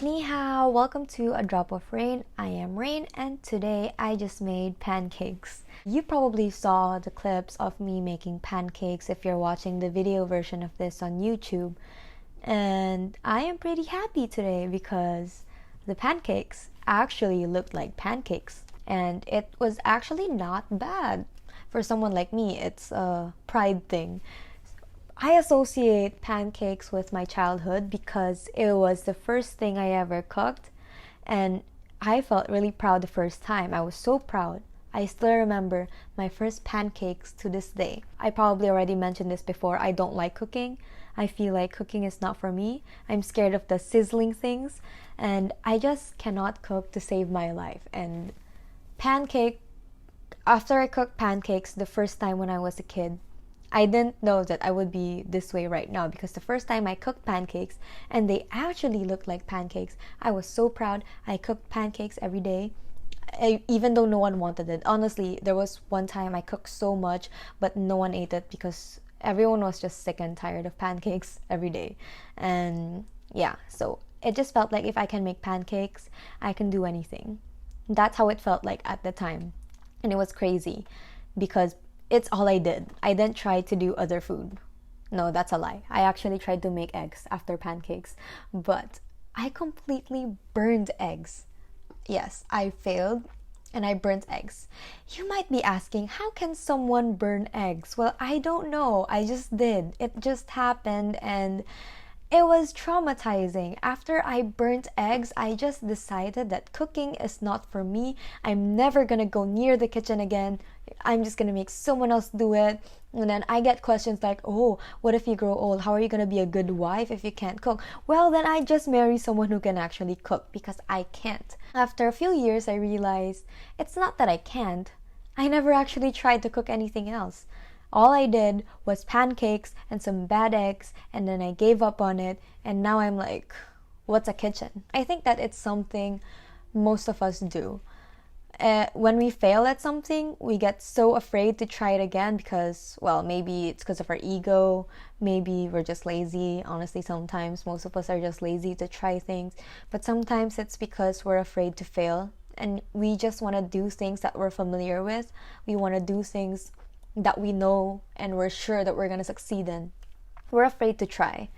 Ni hao, welcome to A Drop of Reine. I am Reine and today I just made pancakes. You probably saw the clips of me making pancakes if you're watching the video version of this on YouTube. And I am pretty happy today because the pancakes actually looked like pancakes. And it was actually not bad. For someone like me, it's a pride thing. I associate pancakes with my childhood because it was the first thing I ever cooked, and I felt really proud the first time. I was so proud. I still remember my first pancakes to this day. I probably already mentioned this before. I don't like cooking. I feel like cooking is not for me. I'm scared of the sizzling things, and I just cannot cook to save my life. And pancake, after I cooked pancakes the first time when I was a kid, I didn't know that I would be this way right now because the first time I cooked pancakes and they actually looked like pancakes, I was so proud. I cooked pancakes every day, even though no one wanted it. Honestly, there was one time I cooked so much, but no one ate it because everyone was just sick and tired of pancakes every day. And yeah, so it just felt like if I can make pancakes, I can do anything. That's how it felt like at the time. And it was crazy because it's all I did. I didn't try to do other food. No, that's a lie. I actually tried to make eggs after pancakes, but I completely burned eggs. Yes, I failed and I burnt eggs. You might be asking, how can someone burn eggs? Well, I don't know. I just did. It just happened and it was traumatizing. After I burnt eggs, I just decided that cooking is not for me. I'm never gonna go near the kitchen again. I'm just gonna make someone else do it. And then I get questions like, oh, what if you grow old? How are you gonna be a good wife if you can't cook? Well, then I just marry someone who can actually cook because I can't. After a few years, I realized it's not that I can't. I never actually tried to cook anything else. All I did was pancakes and some bad eggs, and then I gave up on it, and now I'm like, what's a kitchen? I think that it's something most of us do. When we fail at something, we get so afraid to try it again because, well, maybe it's because of our ego, maybe we're just lazy. Honestly, sometimes most of us are just lazy to try things, but sometimes it's because we're afraid to fail and we just want to do things that we're familiar with. We want to do things that we know and we're sure that we're going to succeed in. We're afraid to try.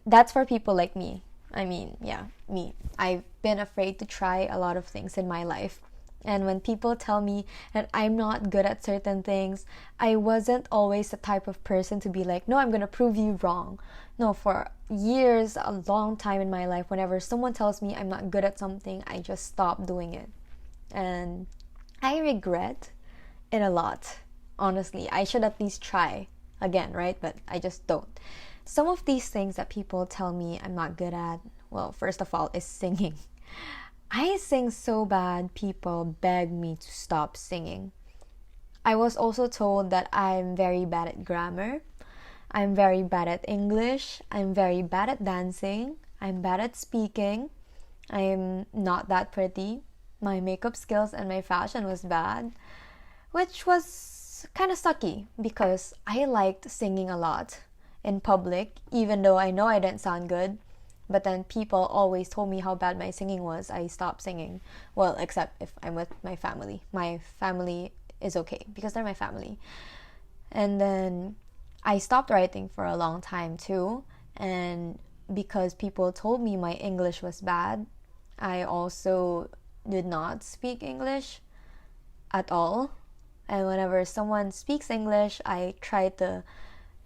That's for people like me. I mean, yeah, me. I've been afraid to try a lot of things in my life. And when people tell me that I'm not good at certain things, I wasn't always the type of person to be like, no, I'm going to prove you wrong. No, for years, a long time in my life, whenever someone tells me I'm not good at something, I just stop doing it. And I regret it a lot. Honestly, I should at least try again, right? But I just don't. Some of these things that people tell me I'm not good at, well, first of all, is singing. I sing so bad, people beg me to stop singing. I was also told that I'm very bad at grammar. I'm very bad at English. I'm very bad at dancing. I'm bad at speaking. I'm not that pretty. My makeup skills and my fashion was bad, which was kind of sucky because I liked singing a lot in public, even though I know I didn't sound good. But then people always told me how bad my singing was. I stopped singing. Well, except if I'm with my family. My family is okay because they're my family. And then I stopped writing for a long time too. And because people told me my English was bad, I also did not speak English at all. And whenever someone speaks English, I try to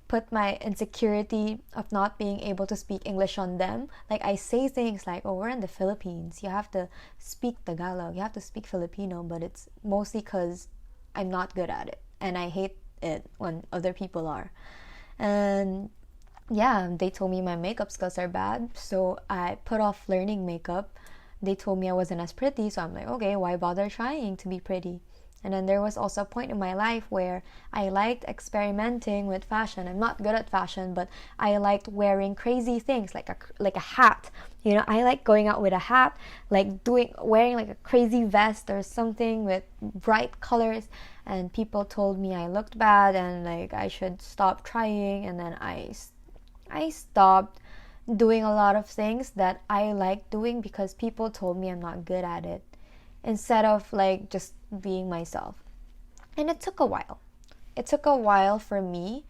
put my insecurity of not being able to speak English on them. Like I say things like, oh, we're in the Philippines. You have to speak Tagalog. You have to speak Filipino. But it's mostly because I'm not good at it. And I hate it when other people are. And yeah, they told me my makeup skills are bad. So I put off learning makeup. They told me I wasn't as pretty. So I'm like, okay, why bother trying to be pretty? And then there was also a point in my life where I liked experimenting with fashion. I'm not good at fashion, but I liked wearing crazy things like a hat. You know, I like going out with a hat, like wearing like a crazy vest or something with bright colors. And people told me I looked bad and like I should stop trying. And then I stopped doing a lot of things that I like doing because people told me I'm not good at it, instead of like just being myself. And it took a while. It took a while for me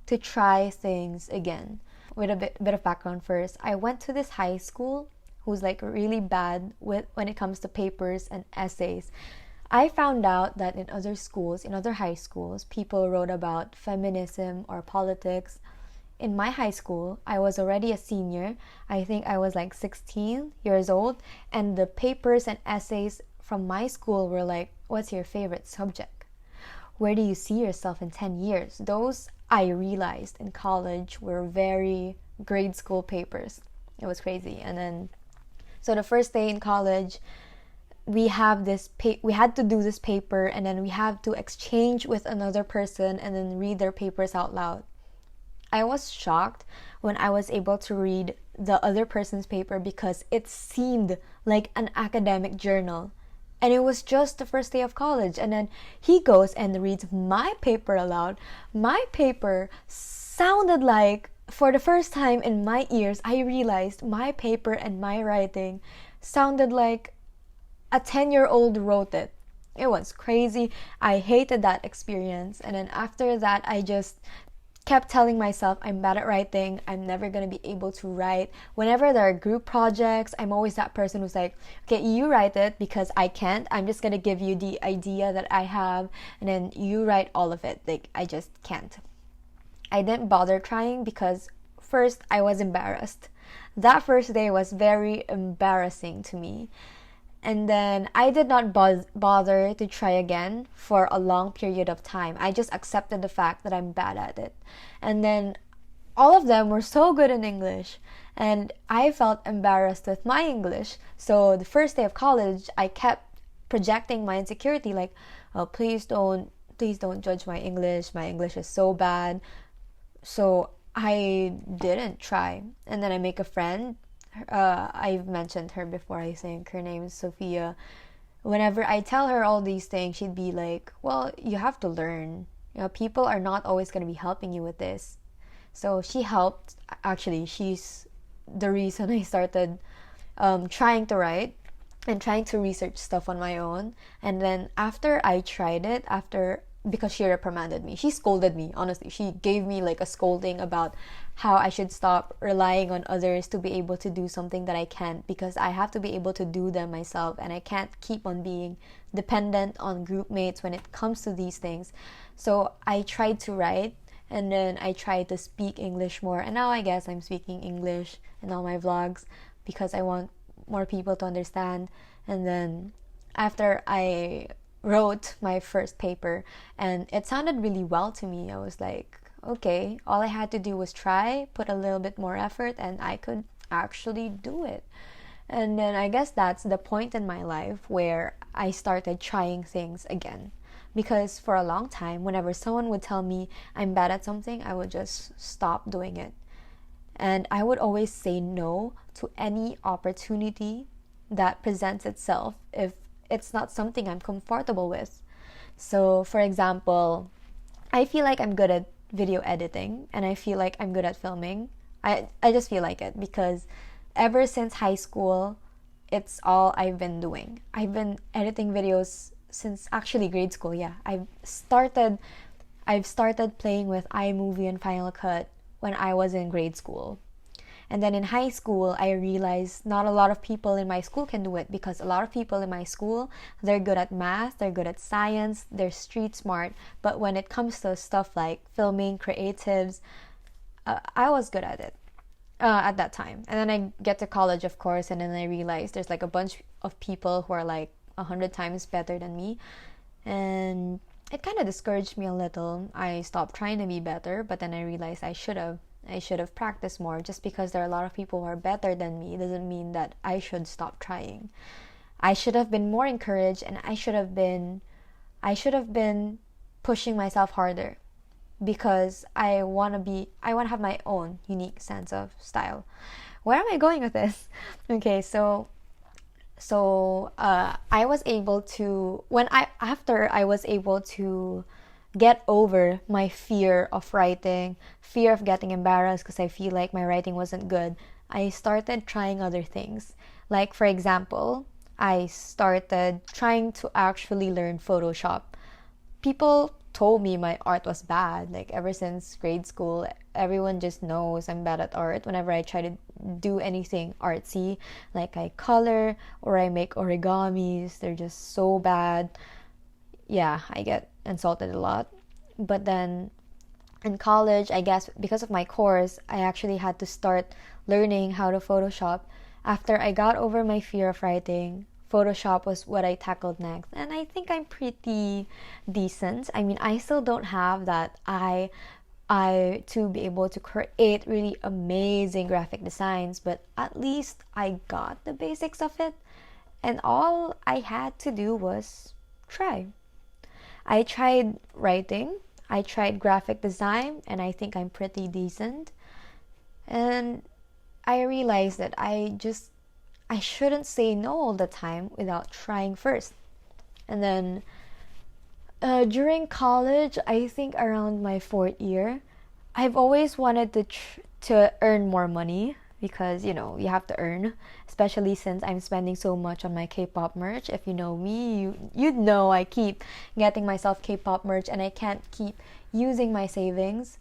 to try things again. With a bit of background first, I went to this high school who's like really bad with when it comes to papers and essays. I found out that in other schools, in other high schools, people wrote about feminism or politics. In my high school, I was already a senior. I think I was like 16 years old, and the papers and essays from my school were like, what's your favorite subject? Where do you see yourself in 10 years? Those, I realized in college, were very grade school papers. It was crazy. And then, so the first day in college, we had to do this paper, and then we have to exchange with another person and then read their papers out loud. I was shocked when I was able to read the other person's paper because it seemed like an academic journal. And it was just the first day of college. And then he goes and reads my paper aloud. My paper sounded like, for the first time in my ears, I realized my paper and my writing sounded like a 10-year-old wrote it. It was crazy. I hated that experience. And then after that, I just kept telling myself I'm bad at writing. I'm never going to be able to write. Whenever there are group projects, I'm always that person who's like, okay, you write it because I can't. I'm just going to give you the idea that I have, and then you write all of it. Like, I just can't. I didn't bother trying because first, I was embarrassed. That first day was very embarrassing to me. And then I did not bother to try again for a long period of time. I just accepted the fact that I'm bad at it. And then all of them were so good in English, and I felt embarrassed with my English. So the first day of college, I kept projecting my insecurity, like, oh, please don't judge my English. My English is so bad. So I didn't try. And then I make a friend. I've mentioned her before, I think. Her name is Sophia. Whenever I tell her all these things, she'd be like, well, you have to learn. You know, people are not always going to be helping you with this. So she helped. Actually, she's the reason I started trying to write and trying to research stuff on my own. And then after I tried it, because she reprimanded me. She scolded me, honestly. She gave me like a scolding about how I should stop relying on others to be able to do something that I can't, because I have to be able to do them myself, and I can't keep on being dependent on group mates when it comes to these things. So I tried to write, and then I tried to speak English more, and now I guess I'm speaking English in all my vlogs because I want more people to understand. And then after I wrote my first paper and it sounded really well to me, I was like, okay, all I had to do was try, put a little bit more effort, and I could actually do it. And then I guess that's the point in my life where I started trying things again. Because for a long time, whenever someone would tell me I'm bad at something, I would just stop doing it. And I would always say no to any opportunity that presents itself if it's not something I'm comfortable with. So, for example, I feel like I'm good at video editing, and I feel like I'm good at filming. I just feel like it because ever since high school, it's all I've been doing. I've been editing videos since actually grade school. Yeah, I've started playing with iMovie and Final Cut when I was in grade school. And then in high school, I realized not a lot of people in my school can do it, because a lot of people in my school, they're good at math, they're good at science, they're street smart. But when it comes to stuff like filming, creatives, I was good at it at that time. And then I get to college, of course, and then I realized there's like a bunch of people who are like 100 times better than me. And it kind of discouraged me a little. I stopped trying to be better, but then I realized I should have practiced more. Just because there are a lot of people who are better than me doesn't mean that I should stop trying. I should have been more encouraged, and I should have been pushing myself harder, because I want to have my own unique sense of style. Where am I going with this? Okay, so I was able to, after I was able to get over my fear of writing, fear of getting embarrassed because I feel like my writing wasn't good, I started trying other things. Like, for example, I started trying to actually learn Photoshop. People told me my art was bad. Like, ever since grade school, everyone just knows I'm bad at art. Whenever I try to do anything artsy, like I color or I make origamis, they're just so bad. Yeah, I get insulted a lot. But then in college, I guess because of my course, I actually had to start learning how to Photoshop. After I got over my fear of writing, Photoshop was what I tackled next. And I think I'm pretty decent. I mean, I still don't have that I to be able to create really amazing graphic designs, but at least I got the basics of it. And all I had to do was try. I tried writing, I tried graphic design, and I think I'm pretty decent. And I realized that I shouldn't say no all the time without trying first. And then during college, I think around my fourth year, I've always wanted to earn more money because you have to earn, especially since I'm spending so much on my K-pop merch. If you know me, you'd know I keep getting myself K-pop merch and I can't keep using my savings.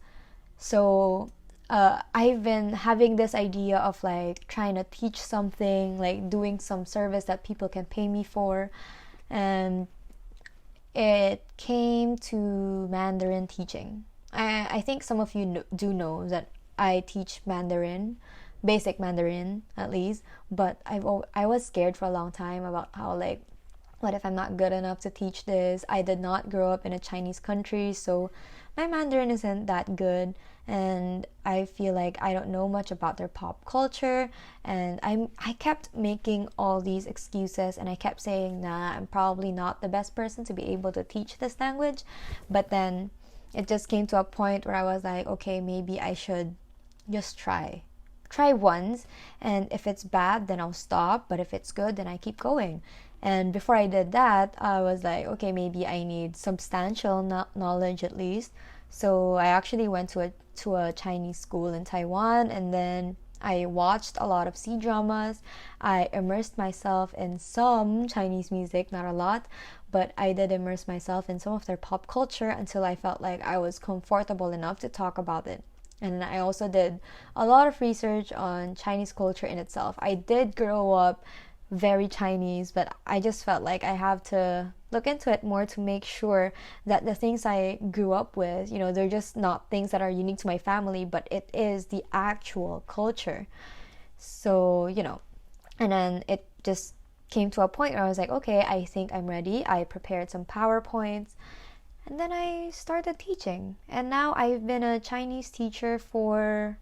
So I've been having this idea of like trying to teach something, like doing some service that people can pay me for, and it came to Mandarin teaching. I think some of you do know that I teach Mandarin, basic Mandarin at least, but I was scared for a long time about how, like, what if I'm not good enough to teach this? I did not grow up in a Chinese country, so my Mandarin isn't that good, and I feel like I don't know much about their pop culture, and I kept making all these excuses, and I kept saying, nah, I'm probably not the best person to be able to teach this language. But then it just came to a point where I was like, okay, maybe I should just try once, and if it's bad then I'll stop, but if it's good then I keep going. And before I did that, I was like, okay, maybe I need substantial knowledge at least. So I actually went to a Chinese school in Taiwan, and then I watched a lot of C-dramas. I immersed myself in some Chinese music, not a lot, but I did immerse myself in some of their pop culture until I felt like I was comfortable enough to talk about it. And I also did a lot of research on Chinese culture in itself. I did grow up very Chinese, but I just felt like I have to look into it more to make sure that the things I grew up with, they're just not things that are unique to my family, but it is the actual culture. So, and then it just came to a point where I was like, okay, I think I'm ready. I prepared some PowerPoints, and then I started teaching. And now I've been a Chinese teacher for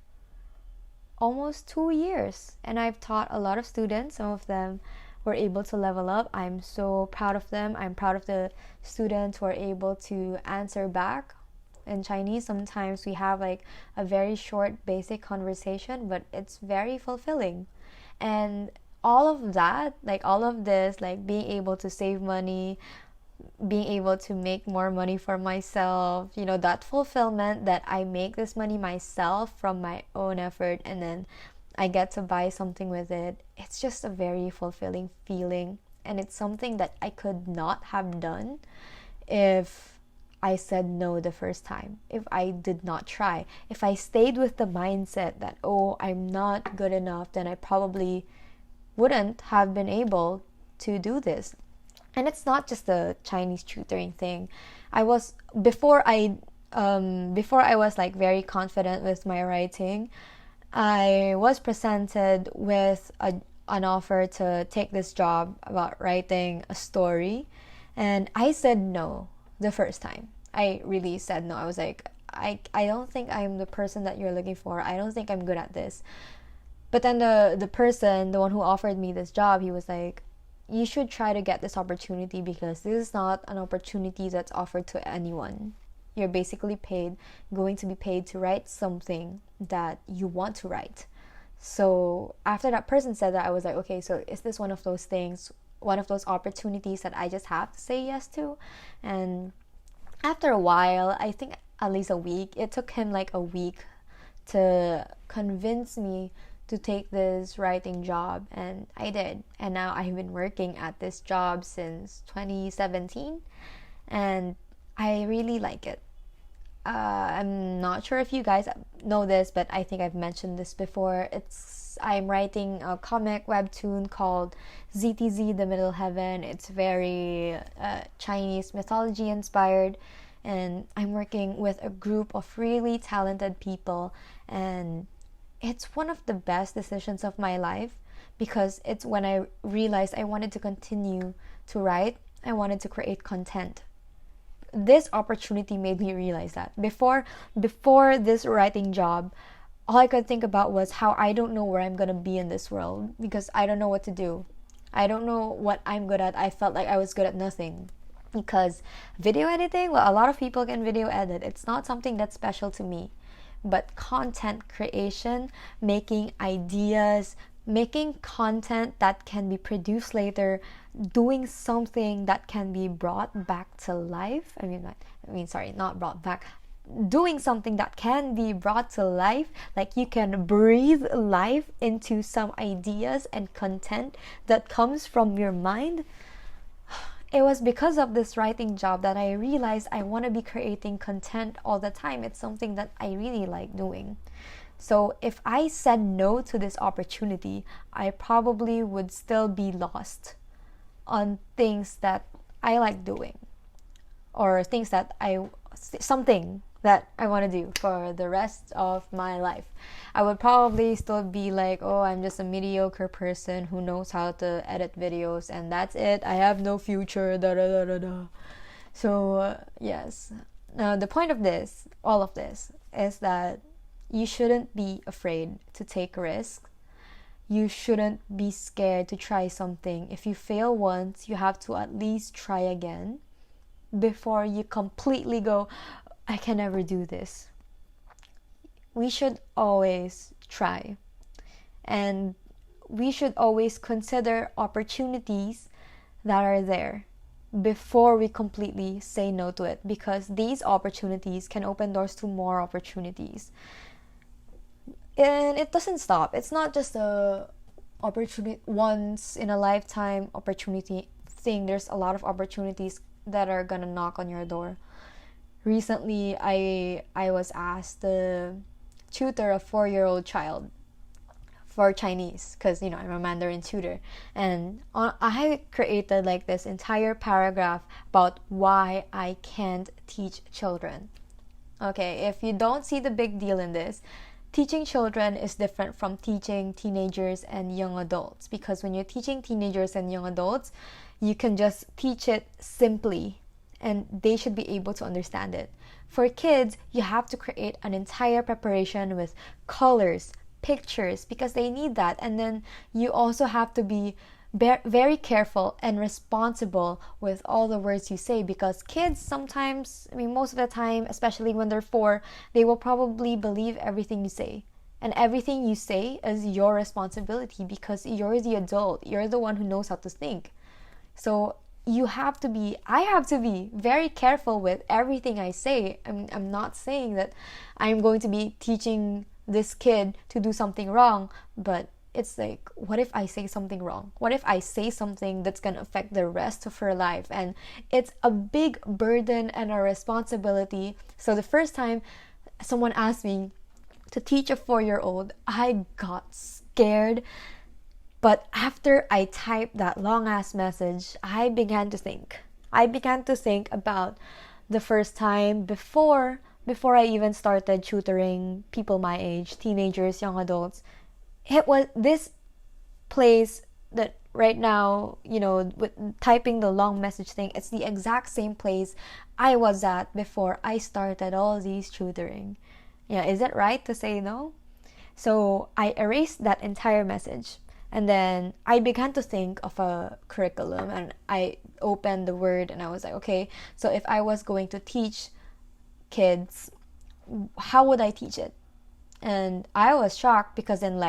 almost 2 years, and I've taught a lot of students. Some of them were able to level up. I'm so proud of them. I'm proud of the students who are able to answer back in Chinese. Sometimes we have like a very short basic conversation, but it's very fulfilling. And all of that, like all of this, like being able to save money, being able to make more money for myself, that fulfillment that I make this money myself from my own effort, and then I get to buy something with it. It's just a very fulfilling feeling, and it's something that I could not have done if I said no the first time, if I did not try. If I stayed with the mindset that, oh, I'm not good enough, then I probably wouldn't have been able to do this. And it's not just the Chinese tutoring thing. Before I was like very confident with my writing, I was presented with an offer to take this job about writing a story, and I said no the first time. I really said no. I was like, I don't think I'm the person that you're looking for. I don't think I'm good at this. But then the person, the one who offered me this job, he was like, you should try to get this opportunity because this is not an opportunity that's offered to anyone. You're basically going to be paid to write something that you want to write. So after that person said that, I was like, okay, so is this one of those things, one of those opportunities that I just have to say yes to? And after a while, I think at least a week, it took him like a week to convince me to take this writing job, and I did. And now I've been working at this job since 2017, and I really like it. I'm not sure if you guys know this, but I think I've mentioned this before. I'm writing a comic webtoon called ZTZ The Middle Heaven. It's very Chinese mythology inspired, and I'm working with a group of really talented people, and it's one of the best decisions of my life, because it's when I realized I wanted to continue to write. I wanted to create content. This opportunity made me realize that. Before this writing job, all I could think about was how I don't know where I'm gonna be in this world, because I don't know what to do. I don't know what I'm good at. I felt like I was good at nothing. Because video editing, well, a lot of people can video edit. It's not something that's special to me. But content creation, making ideas, making content that can be produced later, doing something that can be brought back to life. Not brought back. Doing something that can be brought to life, like you can breathe life into some ideas and content that comes from your mind. It was because of this writing job that I realized I want to be creating content all the time. It's something that I really like doing. So if I said no to this opportunity, I probably would still be lost on things that I like doing, or something that I want to do for the rest of my life. I would probably still be like, oh, I'm just a mediocre person who knows how to edit videos, and that's it. I have no future. So yes. Now the point of all of this, is that you shouldn't be afraid to take risks. You shouldn't be scared to try something. If you fail once, you have to at least try again before you completely go, I can never do this. We should always try. And we should always consider opportunities that are there before we completely say no to it, because these opportunities can open doors to more opportunities. And it doesn't stop. It's not just a opportunity, once in a lifetime opportunity thing. There's a lot of opportunities that are gonna knock on your door. Recently, I was asked to tutor a 4-year-old child for Chinese, because I'm a Mandarin tutor, and I created like this entire paragraph about why I can't teach children. Okay, if you don't see the big deal in this, teaching children is different from teaching teenagers and young adults, because when you're teaching teenagers and young adults, you can just teach it simply and they should be able to understand it. For kids, you have to create an entire preparation with colors, pictures, because they need that. And then you also have to be very careful and responsible with all the words you say, because kids sometimes, most of the time, especially when they're 4, they will probably believe everything you say. And everything you say is your responsibility, because you're the adult. You're the one who knows how to think. So I have to be very careful with everything I say. I'm not saying that I'm going to be teaching this kid to do something wrong, but it's like, what if I say something wrong? What if I say something that's going to affect the rest of her life? And it's a big burden and a responsibility. So the first time someone asked me to teach a 4-year-old, I got scared. But after I typed that long-ass message, I began to think. About the first time before I even started tutoring people my age, teenagers, young adults. It was this place that right now, with typing the long message thing, it's the exact same place I was at before I started all these tutoring. Yeah, is it right to say no? So I erased that entire message. And then I began to think of a curriculum, and I opened the Word and I was like, okay, so if I was going to teach kids, how would I teach it? And I was shocked, because then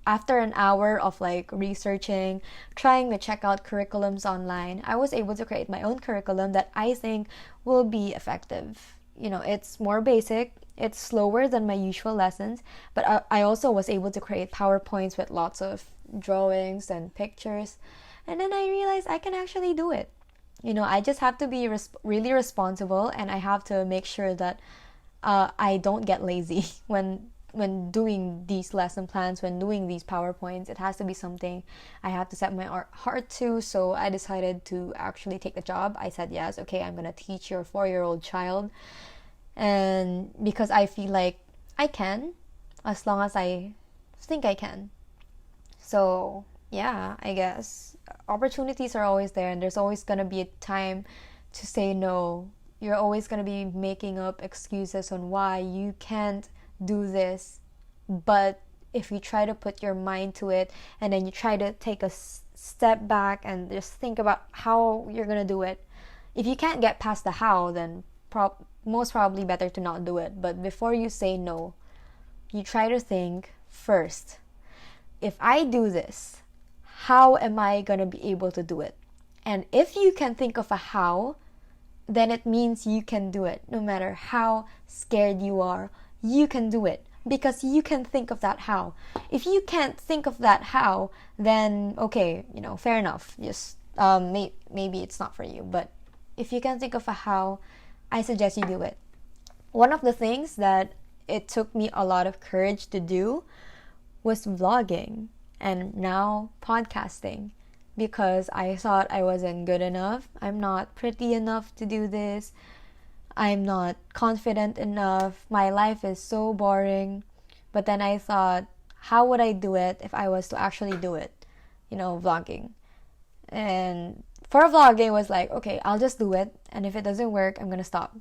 after an hour of researching, trying to check out curriculums online, I was able to create my own curriculum that I think will be effective. it's more basic. It's slower than my usual lessons, but I also was able to create PowerPoints with lots of drawings and pictures. And then I realized I can actually do it. I just have to be really responsible, and I have to make sure that I don't get lazy when doing these lesson plans, when doing these PowerPoints. It has to be something I have to set my heart to. So I decided to actually take the job. I said, yes, okay, I'm gonna teach your 4-year-old child. And because I feel like I can, as long as I think I can. So yeah, I guess opportunities are always there, and there's always gonna be a time to say no. You're always gonna be making up excuses on why you can't do this. But if you try to put your mind to it, and then you try to take a step back and just think about how you're gonna do it, if you can't get past the how, then most probably better to not do it. But before you say no, you try to think first, if I do this, how am I gonna be able to do it? And if you can think of a how, then it means you can do it. No matter how scared you are, you can do it, because you can think of that how. If you can't think of that how, then okay, fair enough. Just maybe it's not for you. But if you can think of a how, I suggest you do it. One of the things that it took me a lot of courage to do was vlogging, and now podcasting, because I thought I wasn't good enough. I'm not pretty enough to do this. I'm not confident enough. My life is so boring. But then I thought, how would I do it if I was to actually do it? Vlogging. And for vlogging, it was like, okay, I'll just do it. And if it doesn't work, I'm going to stop.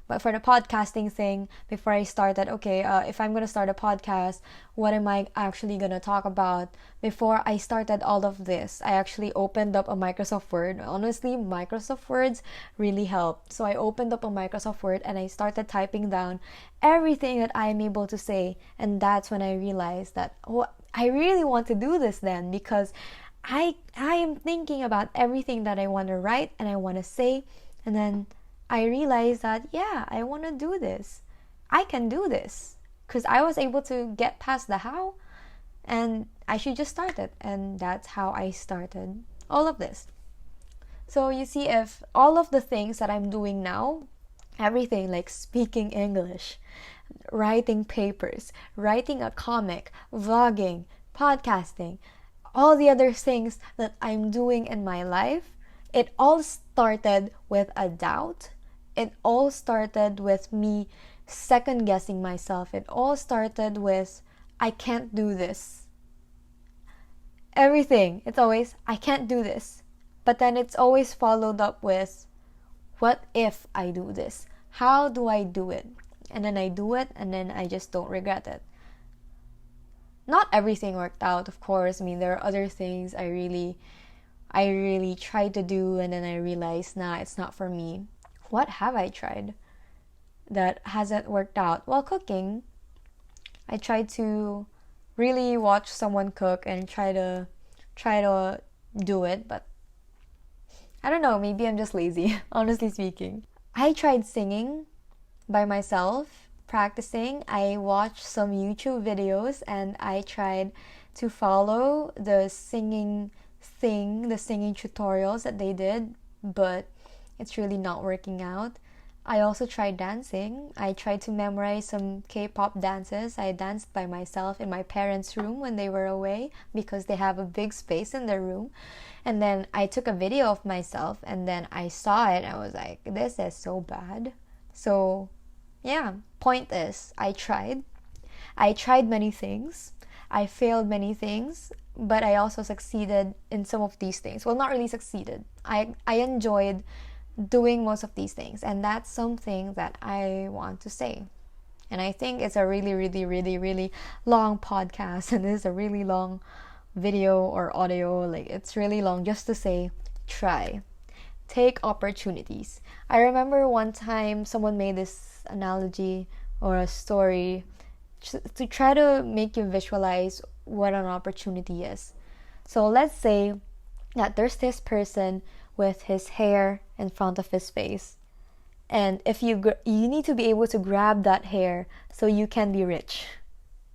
But for the podcasting thing, before I started, okay, if I'm going to start a podcast, what am I actually going to talk about? Before I started all of this, I actually opened up a Microsoft Word. Honestly, Microsoft Words really helped. So I opened up a Microsoft Word and I started typing down everything that I'm able to say. And that's when I realized that, I really want to do this then, because I am thinking about everything that I want to write and I want to say. And then I realized that, yeah, I want to do this. I can do this. Because I was able to get past the how, and I should just start it. And that's how I started all of this. So you see, if all of the things that I'm doing now, everything like speaking English, writing papers, writing a comic, vlogging, podcasting, all the other things that I'm doing in my life, it all started with a doubt. It all started with me second guessing myself. It all started with, I can't do this. Everything, it's always, I can't do this. But then it's always followed up with, what if I do this? How do I do it? And then I do it, and then I just don't regret it. Not everything worked out, of course. I mean, there are other things I really tried to do, and then I realized, nah, it's not for me. What have I tried that hasn't worked out? Well, cooking. I tried to really watch someone cook and try to do it, but I don't know, maybe I'm just lazy, honestly speaking. I tried singing by myself, practicing. I watched some YouTube videos and I tried to follow the singing tutorials that they did, but it's really not working out. I also tried dancing. I tried to memorize some K-pop dances. I danced by myself in my parents' room when they were away, because they have a big space in their room. And then I took a video of myself, and then I saw it and I was like, this is so bad. So yeah, point is, I tried many things. I failed many things, but I also succeeded in some of these things. Well, not really succeeded. I enjoyed doing most of these things, and that's something that I want to say. And I think it's a really, really, really, really long podcast, and this is a really long video or audio. Like, it's really long just to say, try. Take opportunities. I remember one time someone made this analogy or a story to try to make you visualize what an opportunity is. So let's say that there's this person with his hair in front of his face, And if you need to be able to grab that hair so you can be rich.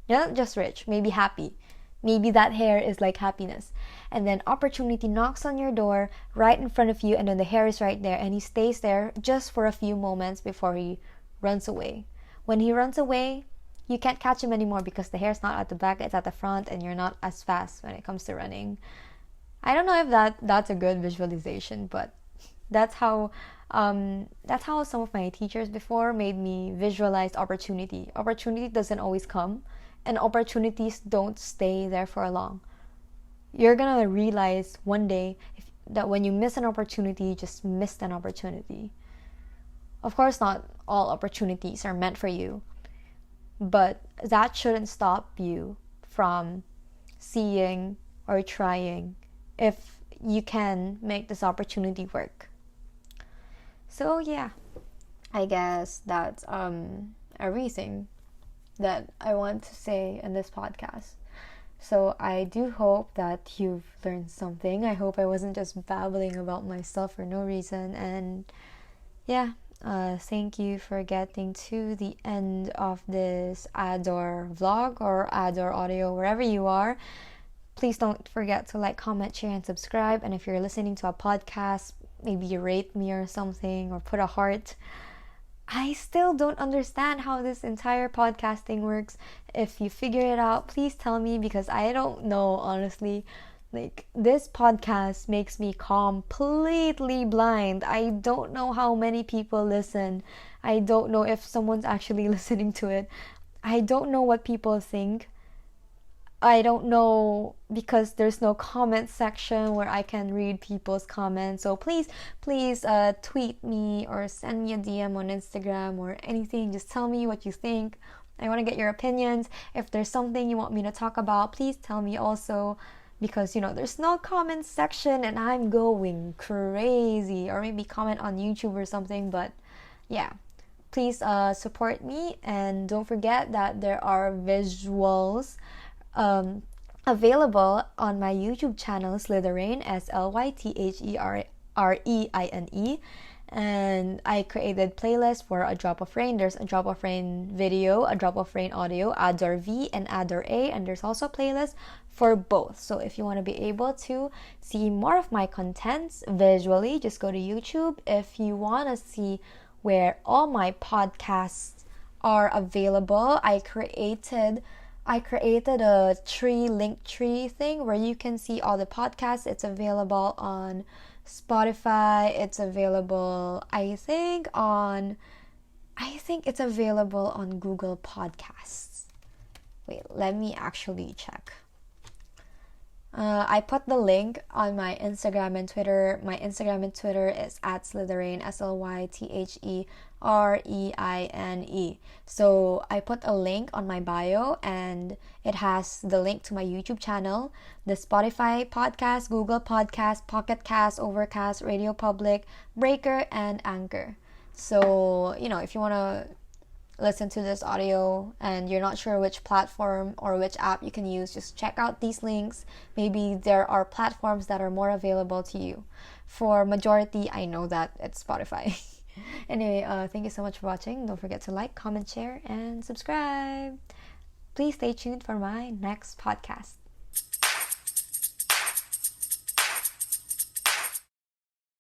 Not just rich, maybe happy. Maybe that hair is like happiness. And then opportunity knocks on your door right in front of you, and then the hair is right there, and he stays there just for a few moments before he runs away. When he runs away, you can't catch him anymore because the hair's not at the back, it's at the front, and you're not as fast when it comes to running. I don't know if that's a good visualization, but that's how some of my teachers before made me visualize opportunity. Opportunity doesn't always come, and opportunities don't stay there for long. You're gonna realize one day that when you miss an opportunity, you just missed an opportunity. Of course, not all opportunities are meant for you, but that shouldn't stop you from seeing or trying if you can make this opportunity work. So yeah, I guess that's everything that I want to say in this podcast. So I do hope that you've learned something. I hope I wasn't just babbling about myself for no reason. And yeah, thank you for getting to the end of this ADOR vlog or ADOR audio, wherever you are. Please don't forget to like, comment, share, and subscribe. And if you're listening to a podcast, maybe you rate me or something, or put a heart. I still don't understand how this entire podcasting works. If you figure it out, please tell me, because I don't know, honestly. Like, this podcast makes me completely blind. I don't know how many people listen. I don't know if someone's actually listening to it. I don't know what people think. I don't know, because there's no comment section where I can read people's comments. So please tweet me or send me a DM on Instagram or anything. Just tell me what you think. I want to get your opinions. If there's something you want me to talk about, please tell me also, because there's no comment section and I'm going crazy. Or maybe comment on YouTube or something. But yeah, please support me, and don't forget that there are visuals available on my YouTube channel, SlytheReine, SlytheReine, and I created playlists for A Drop of Reine. There's A Drop of Reine video, A Drop of Reine audio, ADOR V and ADOR A, and there's also playlists for both. So if you want to be able to see more of my contents visually, just go to YouTube. If you want to see where all my podcasts are available, I created a link tree thing where you can see all the podcasts. It's available on Spotify. It's available, I think it's available on Google Podcasts. Wait, let me actually check. I put the link on my Instagram and Twitter. My Instagram and Twitter is @SlytheReine, SlytheReine. So I put a link on my bio, and it has the link to my YouTube channel, the Spotify podcast, Google Podcast, Pocket Cast, Overcast, Radio Public, Breaker, and Anchor. So, if you want to listen to this audio and you're not sure which platform or which app you can use, just check out these links. Maybe there are platforms that are more available to you. For majority, I know that it's Spotify. Anyway, thank you so much for watching. Don't forget to like, comment, share, and subscribe. Please stay tuned for my next podcast.